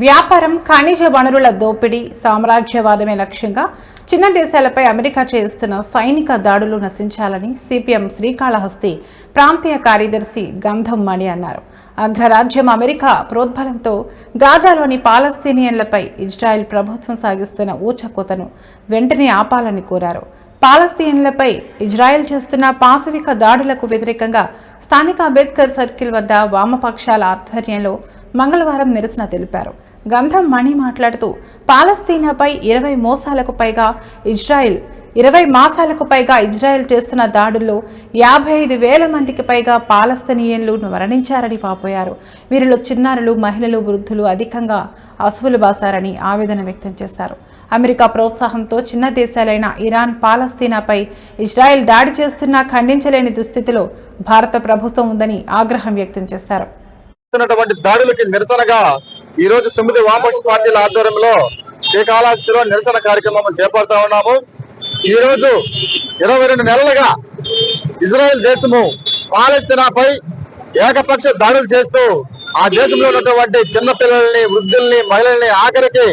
వ్యాపారం, ఖనిజ వనరుల దోపిడీ, సామ్రాజ్యవాదమే లక్ష్యంగా చిన్న దేశాలపై అమెరికా చేస్తున్న సైనిక దాడులు నశించాలని సిపిఎం శ్రీకాళహస్తి ప్రాంతీయ కార్యదర్శి గంధం మణి అన్నారు. అగ్రరాజ్యం అమెరికా ప్రోద్బలంతో గాజాలోని పాలస్తీనియన్లపై ఇజ్రాయెల్ ప్రభుత్వం సాగిస్తున్న ఊచకోతను వెంటనే ఆపాలని కోరారు. పాలస్తీనియన్లపై ఇజ్రాయెల్ చేస్తున్న పాశవిక దాడులకు వ్యతిరేకంగా స్థానిక అంబేద్కర్ సర్కిల్ వద్ద వామపక్షాల ఆధ్వర్యంలో మంగళవారం నిరసన తెలిపారు. గంధం మణి మాట్లాడుతూ పాలస్తీనాపై 20 మాసాలకు పైగా ఇజ్రాయెల్ చేస్తున్న దాడుల్లో 55,000 మందికి పైగా పాలస్తీనియన్లు మరణించారని వాపోయారు. వీరిలో చిన్నారులు, మహిళలు, వృద్ధులు అధికంగా అసువులు బాసారని ఆవేదన వ్యక్తం చేశారు. అమెరికా ప్రోత్సాహంతో చిన్న దేశాలైన ఇరాన్, పాలస్తీనాపై ఇజ్రాయెల్ దాడి చేస్తున్నా ఖండించలేని దుస్థితిలో భారత ప్రభుత్వం ఉందని ఆగ్రహం వ్యక్తం చేశారు. దాడులకి నిరసనగా ఈ రోజు 9 వామపక్ష పార్టీల ఆధ్వర్యంలో శ్రీకాళహస్తిలో నిరసన కార్యక్రమం చేపడతా ఉన్నాము. ఈ రోజు 22 నెలలుగా ఇజ్రాయెల్ దేశము పాలస్తీనాపై ఏకపక్ష దాడులు చేస్తూ ఆ దేశంలో ఉన్నటువంటి చిన్న పిల్లల్ని, వృద్ధుల్ని, మహిళల్ని, ఆఖరికి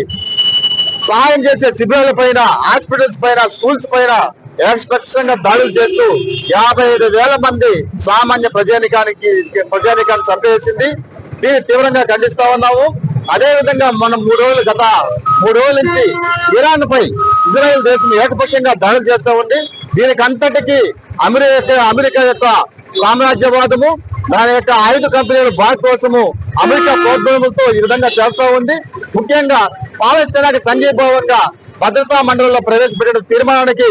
సహాయం చేసే శిబిరాల పైన, హాస్పిటల్స్ పైన, స్కూల్స్ పైన ఏకపక్షంగా దాడులు చేస్తూ 55,000 మంది సామాన్య ప్రజానికాన్ని చంపేసింది. దీన్ని తీవ్రంగా ఖండిస్తా ఉన్నాము. అదే విధంగా మనం గత 3 రోజుల నుంచి ఇరాన్ పై ఇజ్రాయెల్ దేశం ఏకపక్షంగా దాడులు చేస్తా ఉంది. దీనికి అంతటికీ అమెరికా యొక్క సామ్రాజ్యవాదము, దాని యొక్క ఆయుధ కంపెనీల బాగు కోసము అమెరికా ప్రోద్బలంతో ఈ విధంగా చేస్తా ఉంది. ముఖ్యంగా పాలస్తీనాకి సంఘీభావంగా భద్రతా మండలిలో ప్రవేశపెట్టిన తీర్మానానికి